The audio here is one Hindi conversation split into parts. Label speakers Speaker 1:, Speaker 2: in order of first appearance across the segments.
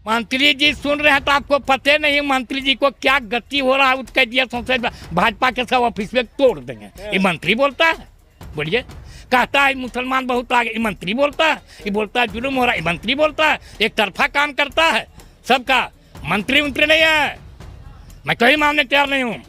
Speaker 1: मंत्री जी सुन रहे हैं तो आपको पता नहीं मंत्री जी को क्या गति हो रहा है, उसका दिया सोचे भाजपा के सब ऑफिस में तोड़ देंगे। ये मंत्री बोलता है, बोलिए। कहता है मुसलमान बहुत आगे, ये मंत्री बोलता है। ये बोलता है जुलूम हो रहा है, ये मंत्री बोलता है। एक तरफा काम करता है सबका, मंत्री मंत्री नहीं है। मैं कहीं मानने तैयार नहीं हूँ।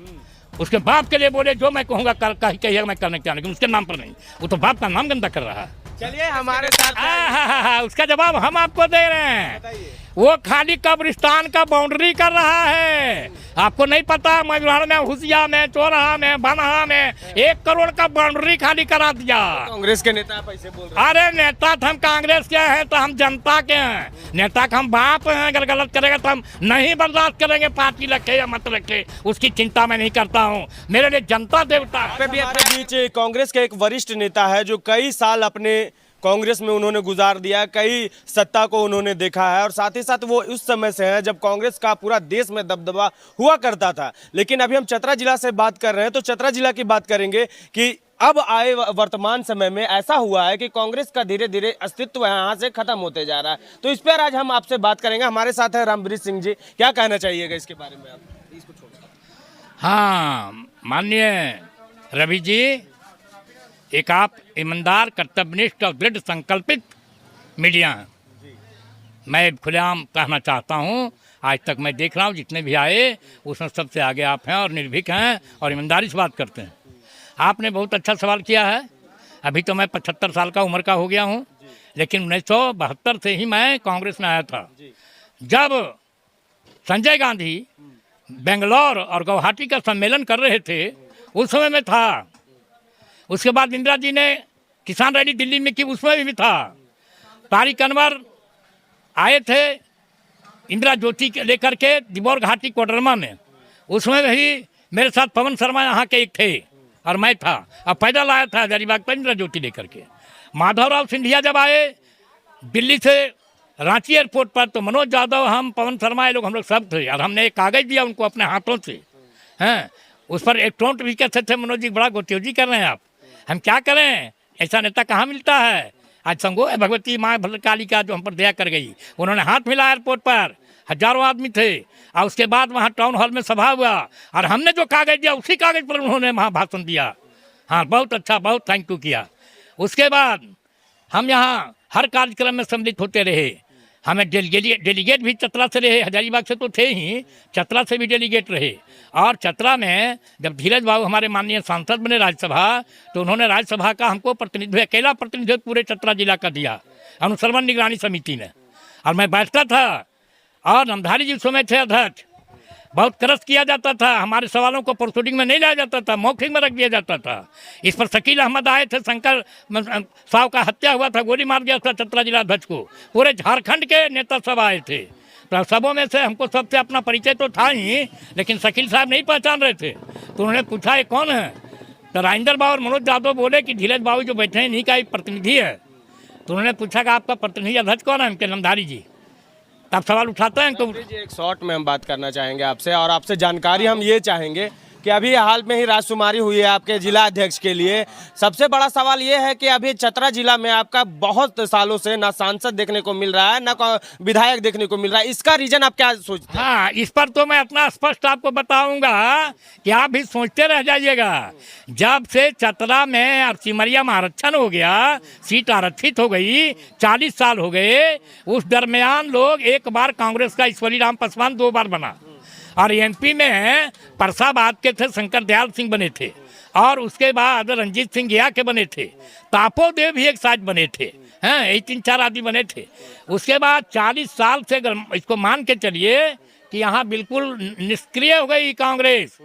Speaker 1: उसके बाप के लिए बोले जो मैं कहूँगा कहिएगा, मैं करने तैयार, लेकिन उसके नाम पर नहीं। वो तो बाप का नाम गंदा कर रहा है।
Speaker 2: चलिए हमारे साथ
Speaker 1: उसका जवाब हम आपको दे रहे हैं। वो खाली कब्रिस्तान का बाउंड्री कर रहा है। आपको नहीं पता, मजवाड़ में, हुसिया में, चौराहा में, बनहा में 1 करोड़ का बाउंड्री खाली करा दिया।
Speaker 2: कांग्रेस के नेता आप ऐसे बोल रहे हैं।
Speaker 1: अरे नेता तो हम कांग्रेस के हैं, तो हम जनता के हैं। नेता का हम बाप हैं, अगर गलत करेगा तो हम नहीं बर्दाश्त करेंगे। पार्टी रखे या मत रखे उसकी चिंता मैं नहीं करता हूँ। मेरे लिए जनता देवता है।
Speaker 2: हमारे बीच कांग्रेस के एक वरिष्ठ नेता है जो कई साल अपने कांग्रेस में उन्होंने गुजार दिया, कई सत्ता को उन्होंने देखा है और साथ ही साथ वो उस समय से हैं जब कांग्रेस का पूरा देश में दबदबा हुआ करता था। लेकिन अभी हम चतरा जिला से बात कर रहे हैं, तो चतरा जिला की बात करेंगे कि अब आए वर्तमान समय में ऐसा हुआ है कि कांग्रेस का धीरे धीरे अस्तित्व यहाँ से खत्म होते जा रहा है। तो इस पर आज हम आपसे बात करेंगे। हमारे साथ है रामवीर सिंह जी, क्या कहना चाहिएगा इसके बारे में आप? इसको छोड़।
Speaker 1: हाँ, माननीय रवि जी, एक आप ईमानदार, कर्तव्यनिष्ठ और दृढ़ संकल्पित मीडिया हैं। मैं खुलेआम कहना चाहता हूँ, आज तक मैं देख रहा हूँ जितने भी आए उसमें सबसे आगे आप हैं और निर्भीक हैं और ईमानदारी से बात करते हैं। आपने बहुत अच्छा सवाल किया है। अभी तो मैं 75 साल का उम्र का हो गया हूँ, लेकिन 1972 से ही मैं कांग्रेस में आया था। जब संजय गांधी बेंगलोर और गुवाहाटी का सम्मेलन कर रहे थे, उस समय में था। उसके बाद इंदिरा जी ने किसान रैली दिल्ली में की, उसमें भी था। तारिक अनवर आए थे इंदिरा ज्योति के लेकर के दिबोर घाटी कोडरमा में, उसमें भी मेरे साथ पवन शर्मा यहाँ के एक थे और मैं था। अब पैदल आया था हजारीबाग पर इंदिरा ज्योति लेकर के। माधवराव सिंधिया जब आए दिल्ली से रांची एयरपोर्ट पर, तो मनोज यादव, हम, पवन शर्मा, ये लोग, हम लोग सब थे। और हमने एक कागज़ दिया उनको अपने हाथों से, हैं, उस पर एक टोंट भी कहते थे, मनोज जी बड़ा गोटेजी कर रहे हैं आप, हम क्या करें, ऐसा नेता कहाँ मिलता है। आज संगो है भगवती माँ भद्रकाली का जो हम पर दया कर गई। उन्होंने हाथ मिलाया एयरपोर्ट पर, हजारों आदमी थे। और उसके बाद वहाँ टाउन हॉल में सभा हुआ और हमने जो कागज़ दिया उसी कागज़ पर उन्होंने वहाँ भाषण दिया। हाँ, बहुत अच्छा, बहुत थैंक यू किया। उसके बाद हम यहाँ हर कार्यक्रम में सम्मिलित होते रहे। हमें डेलीगेट भी चतरा से रहे, हजारीबाग से तो थे ही, चतरा से भी डेलीगेट रहे। और चतरा में जब धीरज बाबू हमारे माननीय सांसद बने राज्यसभा, तो उन्होंने राज्यसभा का हमको प्रतिनिधित्व, अकेला प्रतिनिधित्व पूरे चतरा जिला का दिया अनुश्रवण निगरानी समिति ने। और मैं बैठता था और नमधारी जी उस समय थे अध्यक्ष। बहुत क्रस किया जाता था, हमारे सवालों को प्रोसीडिंग में नहीं लाया जाता था, मौखिक में रख दिया जाता था। इस पर शकील अहमद आए थे, शंकर साहब का हत्या हुआ था, गोली मार दिया था चतरा जिला अध्यक्ष को। पूरे झारखंड के नेता सब आए थे। तो सबों में से हमको सबसे अपना परिचय तो था ही, लेकिन शकील साहब नहीं पहचान रहे थे। तो उन्होंने पूछा ये कौन है, तो राजेंद्र बाबू और मनोज यादव बोले कि धीरज बाबू जो बैठे हैं इन्हीं का एक प्रतिनिधि है। तो उन्होंने पूछा कि आपका प्रतिनिधि अध्यक्ष कौन है, हमके नमधारी जी। तब सवाल उठाते हैं तो
Speaker 2: एक शॉर्ट में हम बात करना चाहेंगे आपसे, और आपसे जानकारी हम ये चाहेंगे कि अभी हाल में ही राजकुमारी हुई है आपके जिला अध्यक्ष के लिए। सबसे बड़ा सवाल ये है कि अभी चतरा जिला में आपका बहुत सालों से ना सांसद देखने को मिल रहा है, ना विधायक देखने को मिल रहा है। इसका रीजन आप क्या सोचते हैं?
Speaker 1: हाँ, इस पर तो मैं अपना स्पष्ट आपको बताऊंगा कि आप भी सोचते रह जाइएगा। जब से चतरा में और सिमरिया में आरक्षण हो गया, सीट आरक्षित हो गई, 40 साल हो गए। उस दरमियान लोग, एक बार कांग्रेस का ईश्वरी राम पासवान 2 बार बना, और एमपी में परसाबाद के थे शंकर दयाल सिंह बने थे, और उसके बाद रंजीत सिंह गिया के बने थे, तापोदेव भी एक साथ बने थे, हैं, यही 3-4 आदमी बने थे। उसके बाद 40 साल से इसको मान के चलिए कि यहाँ बिल्कुल निष्क्रिय हो गई कांग्रेस।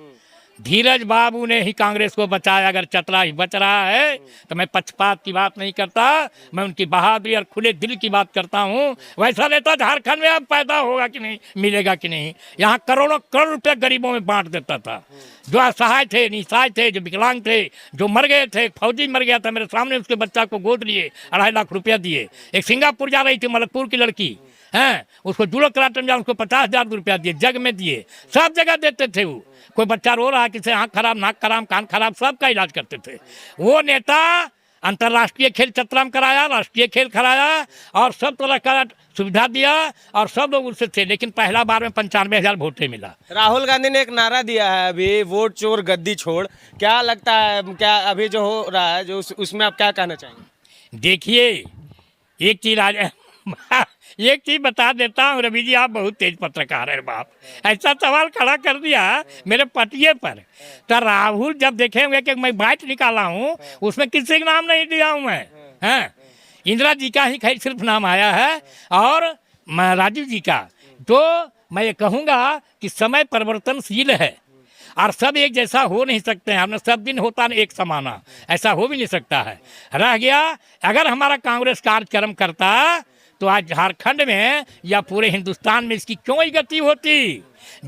Speaker 1: धीरज बाबू ने ही कांग्रेस को बचाया। अगर चतरा ही बच रहा है तो मैं पक्षपात की बात नहीं करता, मैं उनकी बहादुरी और खुले दिल की बात करता हूँ। वैसा नेता झारखंड में अब पैदा होगा कि नहीं, मिलेगा कि नहीं। यहाँ करोड़ों करोड़ रुपये गरीबों में बांट देता था। जो असहाय थे, निसहाय थे, जो विकलांग थे, जो मर गए थे। फौजी मर गया था मेरे सामने, उसके बच्चा को गोद लिए 2.5 लाख रुपया दिए। एक सिंगापुर जा रही थी मलकपुर की लड़की, हैं, उसको जुड़ो कराटन जा, उसको 50,000 रुपया दिए, जग में दिए, सब जगह देते थे। वो कोई बच्चा रो रहा है, किसी आँख खराब, नाक खराब, कान खराब, सबका इलाज करते थे। वो नेता अंतर्राष्ट्रीय खेल चतरा में कराया, राष्ट्रीय खेल कराया और सब तरह का सुविधा दिया और सब लोग उससे थे, लेकिन पहला बार में 95,000 वोटें मिला।
Speaker 2: राहुल गांधी ने एक नारा दिया है अभी, वोट चोर गद्दी छोड़, क्या लगता है क्या अभी जो हो रहा है जो उसमें आप क्या कहना चाहेंगे?
Speaker 1: देखिए एक चीज आज एक चीज बता देता हूँ रवि जी, आप बहुत तेज पत्रकार है बाप, ऐसा सवाल खड़ा कर दिया मेरे पटिए पर। तो राहुल जब देखेंगे कि मैं बाइट निकाला हूँ उसमें किसी का नाम नहीं दिया हूँ मैं, हैं इंदिरा जी का ही खैर सिर्फ नाम आया है और राजीव जी का। तो मैं ये कहूँगा कि समय परिवर्तनशील है और सब एक जैसा हो नहीं सकते हैं, हमने सब दिन होता नहीं एक समाना, ऐसा हो भी नहीं सकता है। रह गया अगर हमारा कांग्रेस कार्यक्रम करता तो आज झारखंड में या पूरे हिंदुस्तान में इसकी क्यों ही गति होती।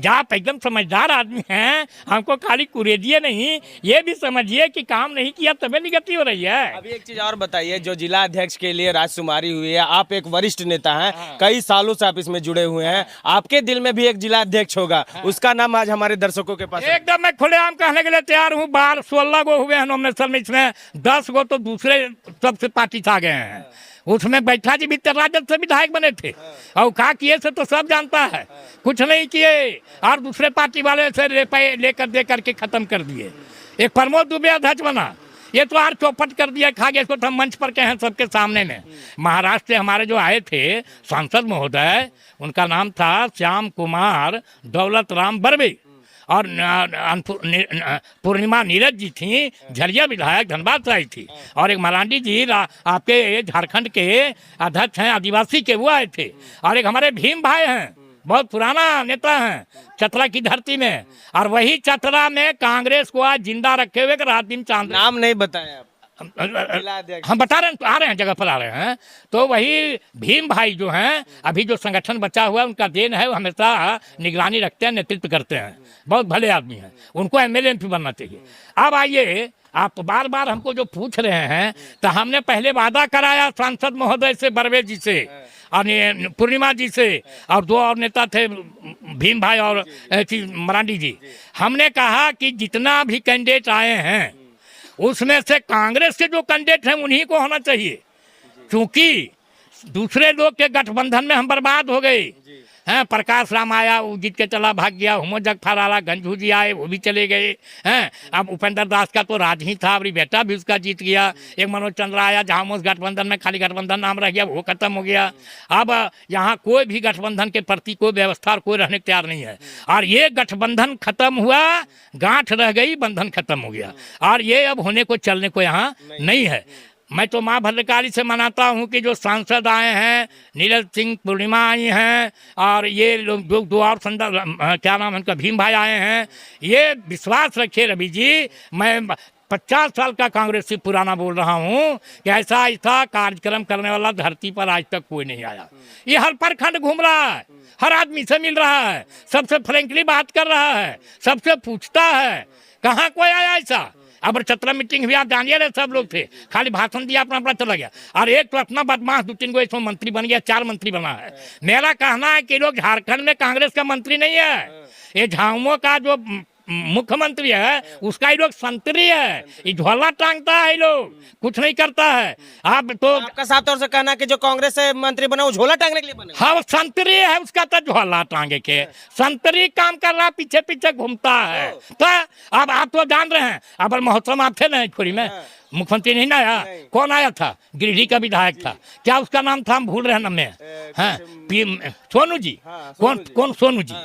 Speaker 1: आप एकदम समझदार आदमी हैं, हमको खाली कुरेदिए नहीं, ये भी समझिए कि काम नहीं किया तभी नहीं गति हो रही है।
Speaker 2: अभी एक चीज और बताइए, जो जिला अध्यक्ष के लिए राजकुमारी हुई है, आप एक वरिष्ठ नेता हैं, कई सालों से आप इसमें जुड़े हुए हैं, आपके दिल में भी एक जिला अध्यक्ष होगा, उसका नाम आज हमारे दर्शकों के पास
Speaker 1: एकदम मैं खुलेआम कहने के लिए तैयार हूँ। 16 गो हुए हैं नॉमिनेशन में, इसमें 10 गो तो दूसरे सबसे पार्टी से आ गए हैं। उसमें बैठा जी भी राजद से विधायक बने थे और क्या किए से तो सब जानता है, कुछ नहीं किए और दूसरे पार्टी वाले से लेकर दे करके खत्म कर दिए। एक प्रमोद दुबे अध्यक्ष बना, ये तो और चौपट कर दिया, खा गया। इसको तो हम मंच पर कहे हैं सबके सामने में। महाराष्ट्र से हमारे जो आए थे सांसद महोदय, उनका नाम था श्याम कुमार दौलत राम बर्वे और पूर्णिमा नीरज जी थी, झरिया विधायक धनबाद से आई थी, और एक मरांडी जी आपके झारखंड के अध्यक्ष हैं आदिवासी के, वो आए थे। और एक हमारे भीम भाई हैं, बहुत पुराना नेता हैं चतरा की धरती में, और वही चतरा में कांग्रेस को आज जिंदा रखे हुए रात दिन चांद।
Speaker 2: नाम नहीं बताया आप,
Speaker 1: हम बता रहे हैं, आ रहे हैं जगह पर आ रहे हैं। तो वही भीम भाई जो हैं, अभी जो संगठन बचा हुआ है उनका देन है, वो हमेशा निगरानी रखते हैं, नेतृत्व करते हैं, बहुत भले आदमी हैं, उनको एमएलए एमपी बनना चाहिए। अब आइए, आप बार बार हमको जो पूछ रहे हैं, तो हमने पहले वादा कराया सांसद महोदय से, बर्वे जी से और पूर्णिमा जी से, और 2 और नेता थे भीम भाई और मरांडी जी। हमने कहा कि जितना भी कैंडिडेट आए हैं उसमें से कांग्रेस के जो कैंडिडेट हैं उन्हीं को होना चाहिए, क्योंकि दूसरे लोग के गठबंधन में हम बर्बाद हो गए हैं। प्रकाश राम आया, वो जीत के चला भाग गया, हुमो जगफर आला, गंजू जी आए, वो भी चले गए हैं। अब उपेंद्र दास का तो राज ही था, अभी बेटा भी उसका जीत गया। एक मनोज चंद्र आया, जहाँ उस गठबंधन में खाली गठबंधन नाम रह गया, वो खत्म हो गया। अब यहाँ कोई भी गठबंधन के प्रति कोई व्यवस्था और कोई रहने तैयार नहीं है, और ये गठबंधन खत्म हुआ, गांठ रह गई, बंधन खत्म हो गया, और ये अब होने को चलने को यहाँ नहीं है। मैं तो माँ भद्रकाली से मनाता हूँ कि जो सांसद आए हैं, नीरज सिंह, पूर्णिमा आई हैं, और ये लोग जो 2 और क्या नाम है उनका, भीम भाई आए हैं, ये विश्वास रखिए रवि जी, मैं 50 साल का कांग्रेस से पुराना बोल रहा हूँ कि ऐसा कार्यक्रम करने वाला धरती पर आज तक कोई नहीं आया। ये हर प्रखंड घूम रहा है, हर आदमी से मिल रहा है, सबसे फ्रेंकली बात कर रहा है, सबसे पूछता है, कहाँ कोई आया ऐसा। अब चतरा मीटिंग हुई, आप जानिए रहे, सब लोग थे, खाली भाषण दिया, अपना अपना चला गया। और एक तो अपना बदमाश 2-3 गो इसमें मंत्री बन गया, 4 मंत्री बना है। मेरा कहना है कि लोग झारखंड में कांग्रेस का मंत्री नहीं है, ये झामुमो का जो मुख्यमंत्री है उसका ये लोग संतरी है, ये झोला टांगता है, ये लोग कुछ नहीं करता है। आप तो
Speaker 2: आपका साफ तौर से कहना कि जो कांग्रेस से मंत्री बना वो झोला टांगने के लिए बना?
Speaker 1: हाँ, संतरी है, उसका तो झोला टांगे के संतरी काम कर रहा, पीछे पीछे घूमता है। तो अब आप तो जान रहे हैं, अब महोत्सव आप थे ना खोरी में, मुख्यमंत्री नहीं ना आया, कौन आया था? गिरिडीह का विधायक था, क्या उसका नाम था, हम भूल रहे हैं नाम में, सोनू जी। कौन सोनू जी?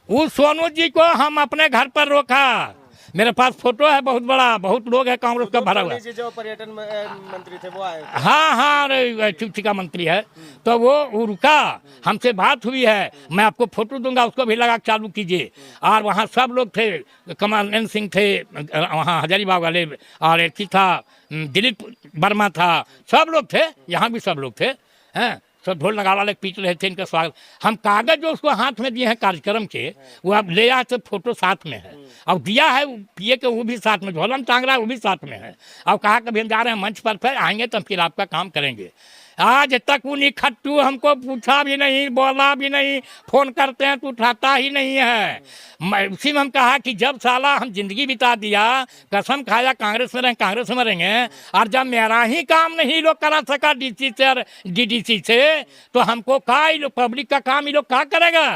Speaker 1: उस सोनू जी को हम अपने घर पर रोका, मेरे पास फोटो है बहुत बड़ा, बहुत लोग है कांग्रेस का भरा हुआ।
Speaker 2: जो पर्यटन मंत्री थे वो आए थे।
Speaker 1: हाँ, अरे चिप्स का मंत्री है, तो वो रुका, हमसे बात हुई है, मैं आपको फोटो दूंगा, उसको भी लगा चालू कीजिए। और वहाँ सब लोग थे, कमल सिंह थे वहाँ हजारीबाग वाले, और एक था दिलीप वर्मा था, सब लोग थे, यहाँ भी सब लोग थे, हैं सब ढोल लगा वाले पीट रहे थे इनका स्वागत। हम कागज जो उसको हाथ में दिए हैं कार्यक्रम के, वो अब ले आए थे, फोटो साथ में है, और दिया है पिए के वो भी साथ में, झोलन टांग रहा है वो भी साथ में है, और कहा कभी हम जा रहे हैं मंच पर, फिर आएंगे तो फिर आपका काम करेंगे। आज तक उन्हीं खट्टू हमको पूछा भी नहीं, बोला भी नहीं, फोन करते हैं तो उठाता ही नहीं है। उसी में हम कहा कि जब साला हम जिंदगी बिता दिया, कसम खाया कांग्रेस में रहेंगे, कांग्रेस में रहेंगे, और जब मेरा ही काम नहीं लोग करा सका डीसी से और डीडीसी से, तो हमको कहा ये लोग पब्लिक का काम ये लोग क्या करेगा।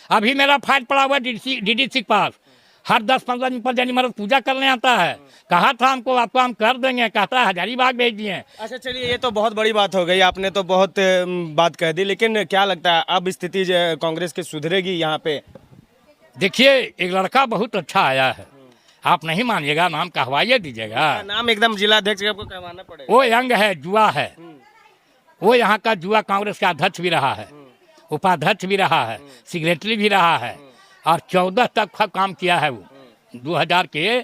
Speaker 1: अभी मेरा फाइल पड़ा हुआ डीडीसी के पास, हर 10-15 दिन पर जानी महाराज पूजा करने आता है। कहा था हमको आपको हम कर देंगे, कहता है हजारीबाग भेज दिए।
Speaker 2: अच्छा चलिए, ये तो बहुत बड़ी बात हो गई, आपने तो बहुत बात कह दी, लेकिन क्या लगता है अब स्थिति कांग्रेस की सुधरेगी यहाँ पे?
Speaker 1: देखिए, एक लड़का बहुत अच्छा आया है, आप नहीं मानिएगा, नाम कहवाइए दीजिएगा।
Speaker 2: नाम एकदम जिलाध्यक्ष आपको कहवाना पड़ेगा।
Speaker 1: वो यंग है, जुआ है, वो यहाँ का जुआ कांग्रेस का अध्यक्ष भी रहा है, उपाध्यक्ष भी रहा है, सेक्रेटरी भी रहा है, और 14 तक काम किया है। वो 2000 के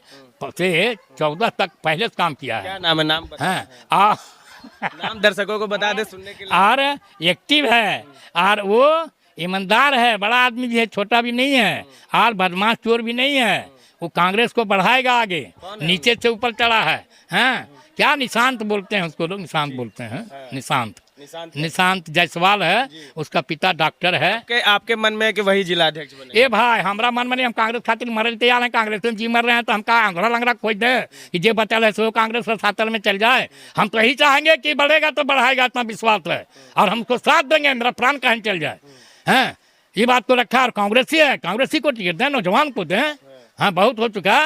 Speaker 1: से 14 तक पहले से काम किया है।
Speaker 2: क्या नाम है? नाम
Speaker 1: हाँ,
Speaker 2: नाम दर्शकों को बता दे सुनने के लिए।
Speaker 1: और एक्टिव है, और वो ईमानदार है, बड़ा आदमी भी है, छोटा भी नहीं है, और बदमाश चोर भी नहीं है। वो कांग्रेस को बढ़ाएगा आगे, नीचे से ऊपर चढ़ा है। हाँ, क्या निशांत बोलते हैं उसको लोग, निशांत बोलते हैं, निशांत जायसवाल है, उसका पिता डॉक्टर है।
Speaker 2: आपके मन में है कि वही जिलाध्यक्ष बने?
Speaker 1: ए भाई, हमारा मन में नहीं, हम कांग्रेस खातिर मरे तैयार हैं, कांग्रेस में जी मर रहे हैं, तो हम का अंगड़ा लंगड़ा खोज दे कि जे बचल है सो कांग्रेस के साथल में चल जाए। हम तो यही चाहेंगे कि बढ़ेगा तो बढ़ाएगा, इतना विश्वास है, और हमको साथ देंगे, मेरा प्राण कहीं चल जाए। हैं, ये बात को रखा, और कांग्रेसी है, कांग्रेसी को टिकट दें, नौजवान को दें। हाँ, बहुत हो चुका,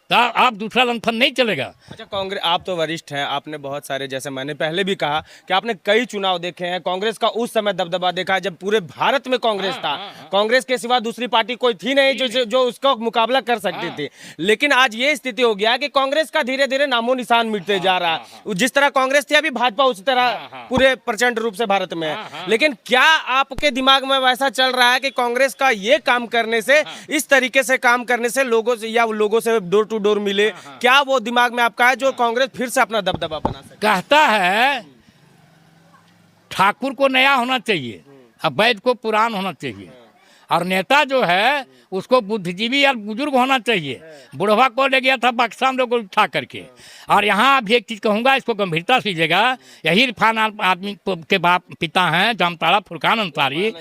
Speaker 1: तो आप दूसरा लंथन नहीं चलेगा।
Speaker 2: अच्छा, कांग्रेस, आप तो वरिष्ठ हैं, आपने बहुत सारे, जैसे मैंने पहले भी कहा कि आपने कई चुनाव देखे हैं, कांग्रेस का उस समय दबदबा देखा है जब पूरे भारत में कांग्रेस था। कांग्रेस के सिवा दूसरी पार्टी कोई थी नहीं जो उसका मुकाबला कर सकती थी। लेकिन आज ये स्थिति हो गया कि कांग्रेस का धीरे धीरे नामो निशान मिटते जा रहा है। जिस तरह कांग्रेस थी, अभी भाजपा उसी तरह पूरे प्रचंड रूप से भारत में है। लेकिन क्या आपके दिमाग में वैसा चल रहा है कि कांग्रेस का ये काम करने से, इस तरीके से काम करने से लोगों से, या लोगों से डोर टू डोर मिले, क्या वो दिमाग में आपका है जो कांग्रेस फिर से अपना दबदबा बना सके?
Speaker 1: कहता है ठाकुर को नया होना चाहिए, अब वैद्य को पुरान होना चाहिए, और नेता जो है उसको बुद्धिजीवी और बुजुर्ग होना चाहिए। बुढ़वा को ले गया था बक्सा हम लोग को उठा करके। और यहाँ भी एक चीज़ कहूँगा, इसको गंभीरता से लीजिएगा, यही इरफान आदमी के बाप पिता हैं, जामताड़ा फुरकान अंसारी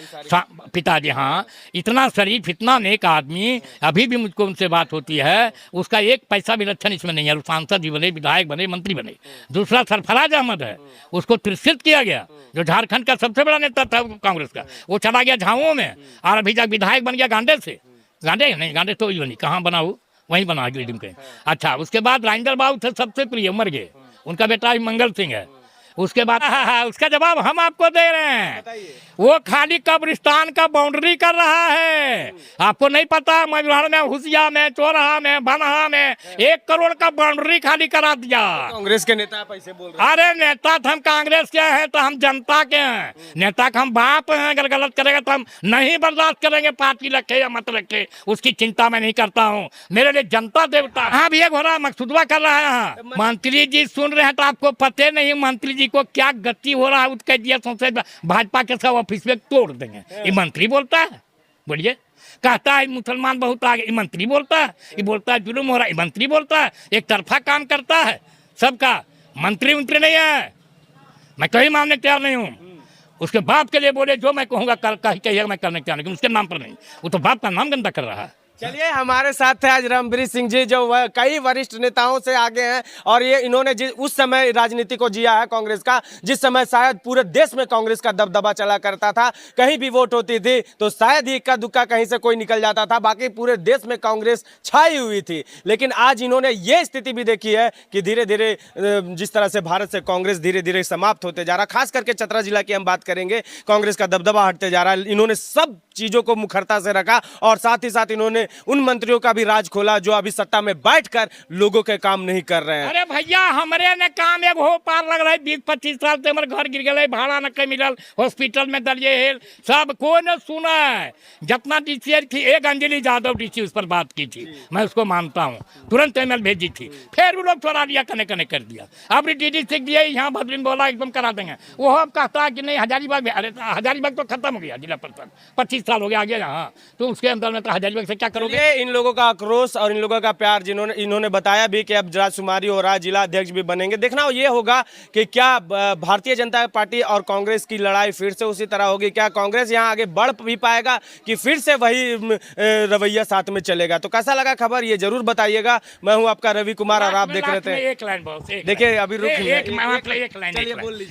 Speaker 1: पिताजी। हाँ, इतना शरीफ, इतना नेक आदमी, अभी भी मुझको उनसे बात होती है, उसका एक पैसा भी लक्षण इसमें नहीं है। सांसद भी बने, विधायक बने, मंत्री बने। दूसरा सरफराज अहमद है, उसको तिरस्कृत किया गया, जो झारखंड का सबसे बड़ा नेता था कांग्रेस का, वो चला गया झाओं में, और अभी तक विधायक बन गया गांडे से। गांडे नहीं, गांडे तो ही नहीं, कहाँ बना वो, वहीं बना गिरिडीह के। अच्छा, उसके बाद राजेंद्र बाबू थे सबसे प्रिय, मर गए, उनका बेटा मंगल सिंह है। उसके बाद उसका जवाब हम आपको दे रहे हैं, वो खाली कब्रिस्तान का बाउंड्री कर रहा है। आपको नहीं पता, मजबार में, हुसिया में, चौराहा में, बनहा में 1 करोड़ का बाउंड्री खाली करा दिया।
Speaker 2: कांग्रेस के नेता पैसे बोल रहे हैं।
Speaker 1: अरे नेता तो हम कांग्रेस के हैं, तो हम जनता के हैं। नेता का हम बाप हैं, अगर गलत करेगा तो हम नहीं बर्दाश्त करेंगे, पार्टी रखे या मत रखे, उसकी चिंता मैं नहीं करता हूँ। मेरे लिए जनता देवता। हाँ, भी एक हो रहा मकसूदवा कर रहा है यहाँ। मंत्री जी सुन रहे हैं तो आपको पते नहीं मंत्री जी को क्या गति हो रहा है, उसके दिया सोचे भाजपा के सब ऑफिस में तोड़ देंगे। ये मंत्री बोलता है, बोलिए, कहता है मुसलमान बहुत आगे, ये मंत्री बोलता है, ये बोलता है जुलूम हो रहा है, ये मंत्री बोलता है, एक तरफा काम करता है सबका। मंत्री नहीं है, मैं कहीं मानने तैयार नहीं हूँ। उसके बाप के लिए बोले, जो मैं कहूँगा कहिएगा, मैं करने तैयार नहीं, उसके नाम पर नहीं, वो तो बाप का नाम गंदा कर रहा है।
Speaker 2: चलिए, हमारे साथ है आज रणबीर सिंह जी, जो कई वरिष्ठ नेताओं से आगे हैं, और ये इन्होंने उस समय राजनीति को जिया है कांग्रेस का, जिस समय शायद पूरे देश में कांग्रेस का दबदबा चला करता था। कहीं भी वोट होती थी तो शायद ही इक्का दुक्का कहीं से कोई निकल जाता था, बाकी पूरे देश में कांग्रेस छाई हुई थी। लेकिन आज इन्होंने ये स्थिति भी देखी है कि धीरे धीरे जिस तरह से भारत से कांग्रेस धीरे धीरे समाप्त होते जा रहा, खास करके चतरा जिला की हम बात करेंगे, कांग्रेस का दबदबा हटते जा रहा है। इन्होंने सब चीजों को मुखरता से रखा, और साथ ही साथ इन्होंने उन मंत्रियों का भी राज खोला जो अभी सत्ता में बैठकर लोगों के काम नहीं कर रहे हैं।
Speaker 1: अरे भैया, हमारे ने काम एक हो पार लग रहा है, 20-25 साल से हमारे घर गिर गए, भाड़ा न कहीं मिलल, हॉस्पिटल में दलिए हेल, सब कोई न सुना है। जितना डीसी थी, एक अंजलि यादव डीसी उस पर बात की थी, मैं उसको मानता हूँ, तुरंत ईमेल भेजी थी, फिर वो लोग चोरा लिया, कने कर दिया। अब डीडीसी दिए, यहाँ भद्रीन बोला एकदम करा देंगे, वो अब कहता है कि नहीं हजारीबाग। अरे हजारीबाग तो खत्म हो गया जिला परिषद, 25 साल हो गया, आ गया यहाँ, तो उसके अंदर में तो हजारीबाग से क्या करोगे?
Speaker 2: ये इन लोगों का आक्रोश और इन लोगों का प्यार, जिन्होंने इन्होंने बताया भी कि अब राजकुमारी और आज जिला अध्यक्ष भी बनेंगे। देखना ये होगा कि क्या भारतीय जनता पार्टी और कांग्रेस की लड़ाई फिर से उसी तरह होगी। क्या कांग्रेस यहाँ आगे बढ़ भी पाएगा कि फिर से वही रवैया साथ में चलेगा। तो कैसा लगा खबर ये जरूर बताइएगा। मैं हूँ आपका रवि कुमार और आप देख रहे थे।
Speaker 1: एक लाइन बहुत,
Speaker 2: देखिए अभी रुक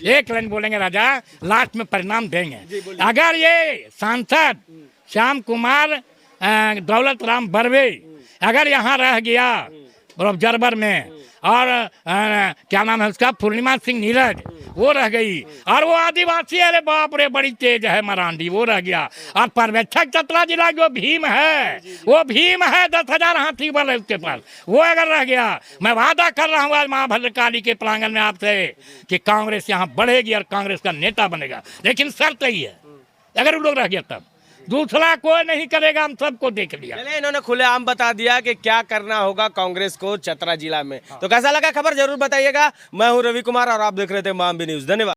Speaker 1: एक लाइन बोलेंगे राजा, लास्ट में परिणाम देंगे। अगर ये सांसद श्याम कुमार दौलत राम बर्वे अगर यहाँ रह गया ऑब्जर्वर में, और क्या नाम है उसका, पूर्णिमा सिंह नीरज वो रह गई, और वो आदिवासी, अरे बाप रे बड़ी तेज है मरांडी, वो रह गया, और पर्यवेक्षक चतरा जिला जो भीम है, वो भीम है, 10,000 हाथी बल है उसके पास, वो अगर रह गया, मैं वादा कर रहा हूँ आज माँ भद्रकाली के प्रांगण में आपसे कि कांग्रेस यहाँ बढ़ेगी और कांग्रेस का नेता बनेगा। लेकिन शर्त ही है अगर वो लोग रह गया तब, दूसरा कोई नहीं करेगा, हम सबको देख लिया।
Speaker 2: चलिए इन्होंने खुलेआम बता दिया कि क्या करना होगा कांग्रेस को चतरा जिला में। तो कैसा लगा खबर जरूर बताइएगा। मैं हूं रवि कुमार और आप देख रहे थे मामबी न्यूज। धन्यवाद।